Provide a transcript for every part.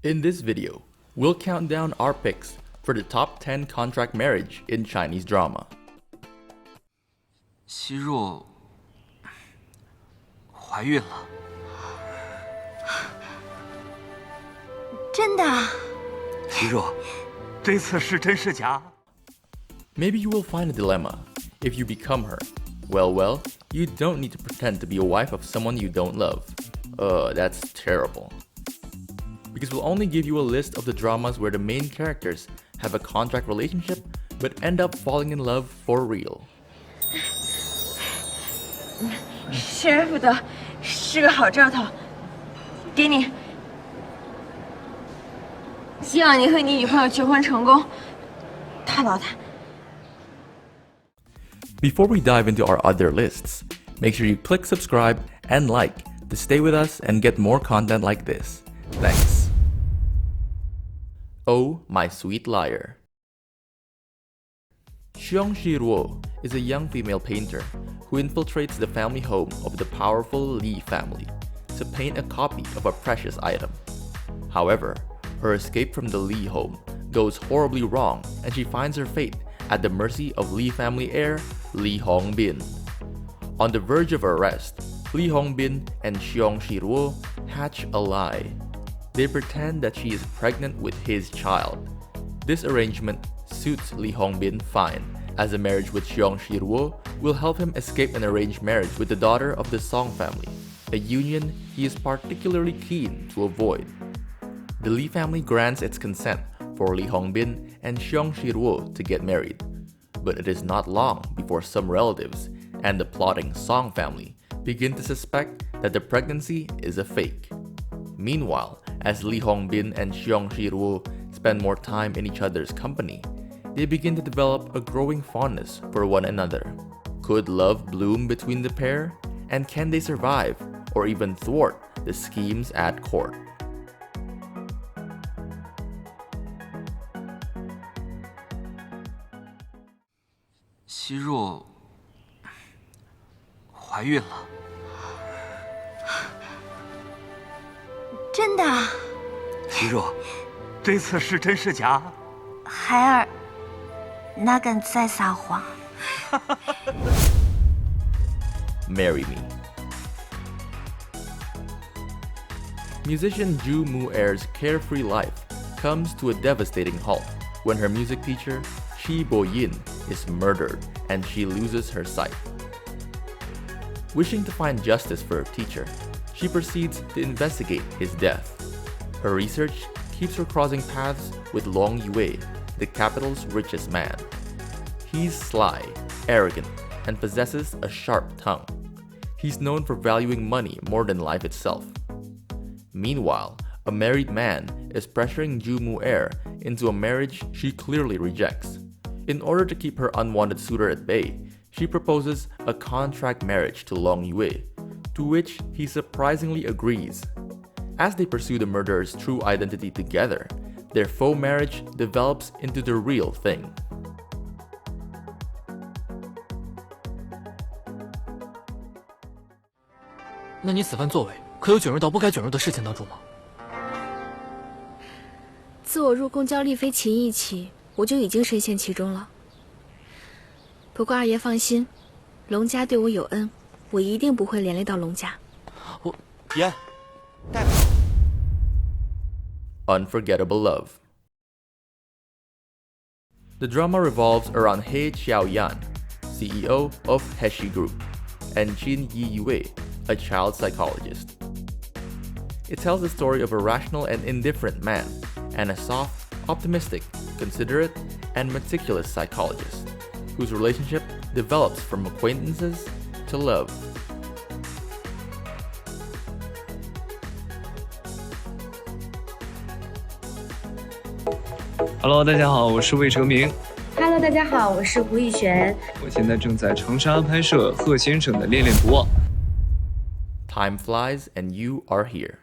In this video, we'll count down our picks for the top 10 contract marriage in Chinese drama. 希若怀孕了，真的？希若，这次是真是假？ Maybe you will find a dilemma if you become her. Well, you don't need to pretend to be a wife of someone you don't love. That's terrible. Because we'll only give you a list of the dramas where the main characters have a contract relationship but end up falling in love for real. 失而复得是个好兆头，给你。希望你和你女朋友求婚成功，套牢她。 Before we dive into our other lists, make sure you click subscribe and like to stay with us and get more content like this. Thanks. Oh, My Sweet Liar. Xiong Shiruo is a young female painter who infiltrates the family home of the powerful Li family to paint a copy of a precious item. However, her escape from the Li home goes horribly wrong and she finds her fate at the mercy of Li family heir Li Hongbin. On the verge of arrest, Li Hongbin and Xiong Shiruo hatch a lie. They pretend that she is pregnant with his child. This arrangement suits Li Hongbin fine, as a marriage with Xiong Shiruo will help him escape an arranged marriage with the daughter of the Song family, a union he is particularly keen to avoid. The Li family grants its consent for Li Hongbin and Xiong Shiruo to get married, but it is not long before some relatives and the plotting Song family begin to suspect that the pregnancy is a fake. Meanwhile, as Li Hongbin and Xiong Shiruo spend more time in each other's company, they begin to develop a growing fondness for one another. Could love bloom between the pair? And can they survive or even thwart the schemes at court? 希若怀孕了，真的？希若，这次是真是假？孩儿哪敢再撒谎Marry Me. Musician Ju Mu-er's carefree life comes to a devastating halt when her music teacher, Shi Bo-yin, is murdered and she loses her sight. Wishing to find justice for her teacher, she proceeds to investigate his death. Her research keeps her crossing paths with Long Yue, the capital's richest man. He's sly, arrogant, and possesses a sharp tongue. He's known for valuing money more than life itself. Meanwhile, a married man is pressuring Ju Mu-er into a marriage she clearly rejects. In order to keep her unwanted suitor at bay, she proposes a contract marriage to Long Yue, to which he surprisingly agrees. As they pursue the murderer's true identity together, their faux marriage develops into the real thing. 那你此番作为，可有卷入到不该卷入的事情当中吗？自我入宫教丽妃琴艺起，我就已经深陷其中了。不过二爷放心，龙家对我有恩，我一定不会连累到龙家。言，带。 Unforgettable Love. The drama revolves around He Xiaoyan, CEO of Heshi Group, and Jin Yiyue, a child psychologist. It tells the story of a rational and indifferent man and a soft, optimistic, considerate, and meticulous psychologist whose relationship develops from acquaintances to love. Hello， 大家好，我是魏成明。Hello， 大家好，我是胡宇璇。我现在正在长沙拍摄贺先生的《恋恋不忘》。Time flies and you are here.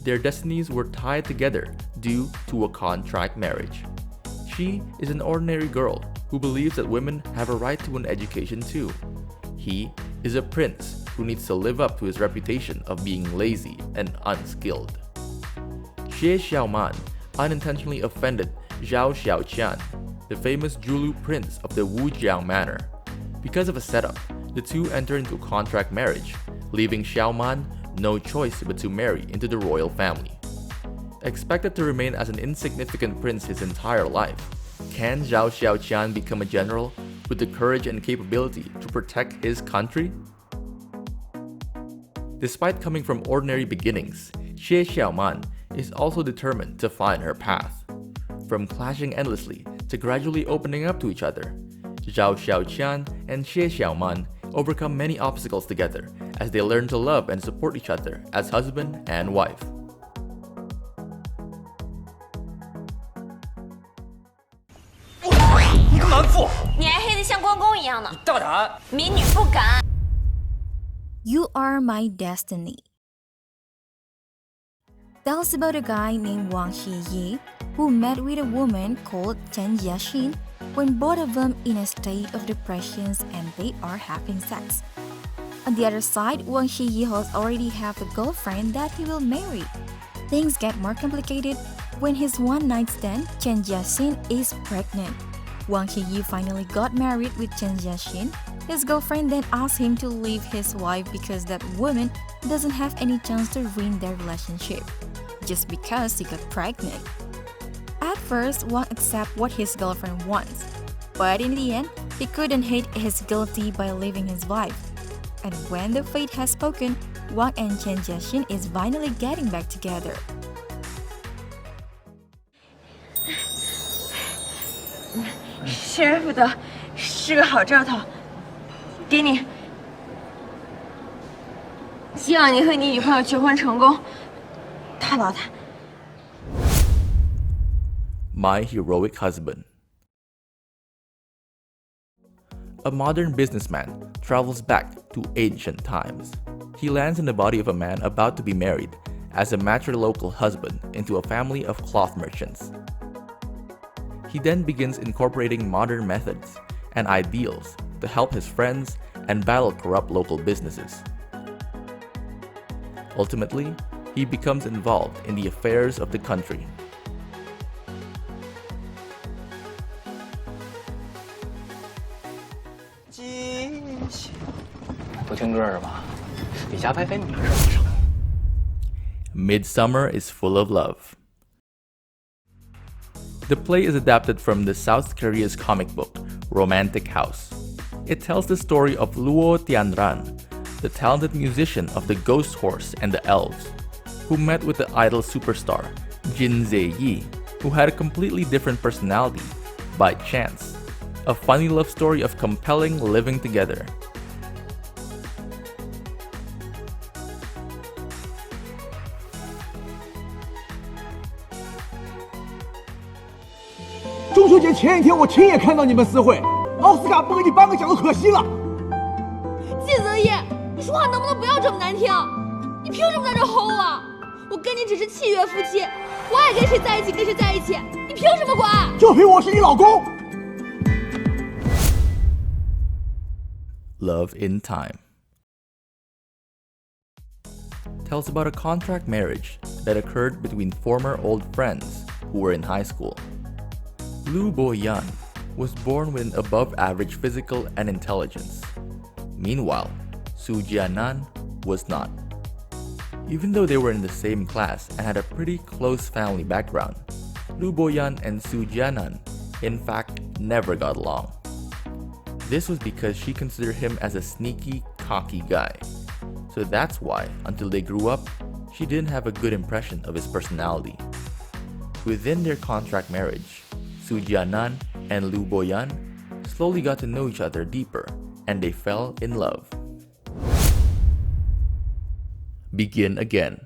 Their destinies were tied together due to a contract marriage. She is an ordinary girl who believes that women have a right to an education too. He is a prince who needs to live up to his reputation of being lazy and unskilled. Xie Xiaoman unintentionally offended Zhao Xiaoqian, the famous Zhulu prince of the Wujiang manor. Because of a setup, the two enter into a contract marriage, leaving Xiaoman no choice but to marry into the royal family. Expected to remain as an insignificant prince his entire life, can Zhao Xiaoqian become a general with the courage and capability to protect his country? Despite coming from ordinary beginnings, Xie Xiaoman is also determined to find her path. From clashing endlessly to gradually opening up to each other, Zhao Xiaoqian and Xie Xiaoman overcome many obstacles together as they learn to love and support each other as husband and wife. 你个蛮妇！你还黑得像关公一样呢！你大胆！民女不敢。You Are My Destiny tells about a guy named Wang Xiyi who met with a woman called Chen Jiaxin when both of them in a state of depression and they are having sex. On the other side, Wang Xiyi has already have a girlfriend that he will marry. Things get more complicated when his one-night stand, Chen Jiaxin, is pregnant. Wang Xiyi finally got married with Chen Jiaxin. His girlfriend then asked him to leave his wife because that woman doesn't have any chance to ruin their relationship, just because she got pregnant. At first, Wang accepts what his girlfriend wants, but in the end, he couldn't hate his guilty by leaving his wife. And when the fate has spoken, Wang and Chen Jiaxin is finally getting back together. 失而复得是个好兆头，给你。希望你和你女朋友结婚成功，套牢她。 My Heroic Husband. A modern businessman travels back to ancient times. He lands in the body of a man about to be married as a matrilocal husband into a family of cloth merchants. He then begins incorporating modern methods and ideals to help his friends and battle corrupt local businesses. Ultimately, he becomes involved in the affairs of the country. 不听歌是吧？李佳拍飞你了是不是？ Midsummer is full of love. The play is adapted from the South Korea's comic book, Romantic House. It tells the story of Luo Tianran, the talented musician of the Ghost Horse and the Elves, who met with the idol superstar Jin Ze-yi, who had a completely different personality, by chance. A funny love story of compelling living together. 中秋节前一天，我亲眼看到你们私会，奥斯卡不给你颁个奖都可惜了。季泽义，你说话能不能不要这么难听？你凭什么在这吼我？我跟你只是契约夫妻，我爱跟谁在一起跟谁在一起，你凭什么管？就凭我是你老公。 Love in Time tells about a contract marriage that occurred between former old friends who were in high school. Lu Boyan was born with an above-average physical and intelligence. Meanwhile, Su Jianan was not. Even though they were in the same class and had a pretty close family background, Lu Boyan and Su Jianan, in fact, never got along. This was because she considered him as a sneaky, cocky guy. So that's why, until they grew up, she didn't have a good impression of his personality. Within their contract marriage, Su Jianan and Lu Boyan slowly got to know each other deeper, and they fell in love. Begin again.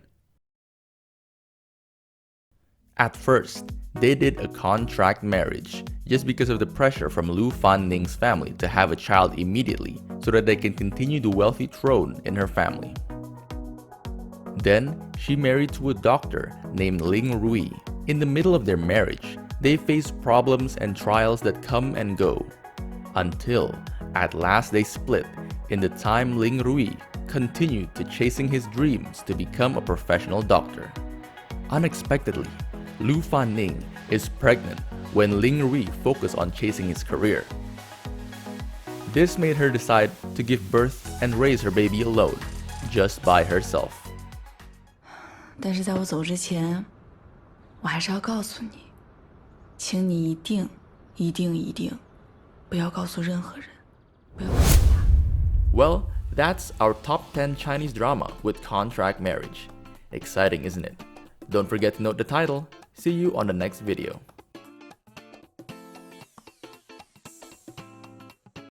At first, they did a contract marriage just because of the pressure from Lu Fanning's family to have a child immediately so that they can continue the wealthy throne in her family. Then, she married to a doctor named Ling Rui. In the middle of their marriage, they faced problems and trials that come and go, until at last they split in the time Ling Rui continued to chasing his dreams to become a professional doctor. Unexpectedly, Lu Fanning is pregnant when Ling Rui focused on chasing his career. This made her decide to give birth and raise her baby alone, just by herself. 但是在我走之前，我还是要告诉你，请你一定不要告诉任何人，不要告诉他。Well, that's our top 10 Chinese drama with contract marriage. Exciting, isn't it? Don't forget to note the title. See you on the next video.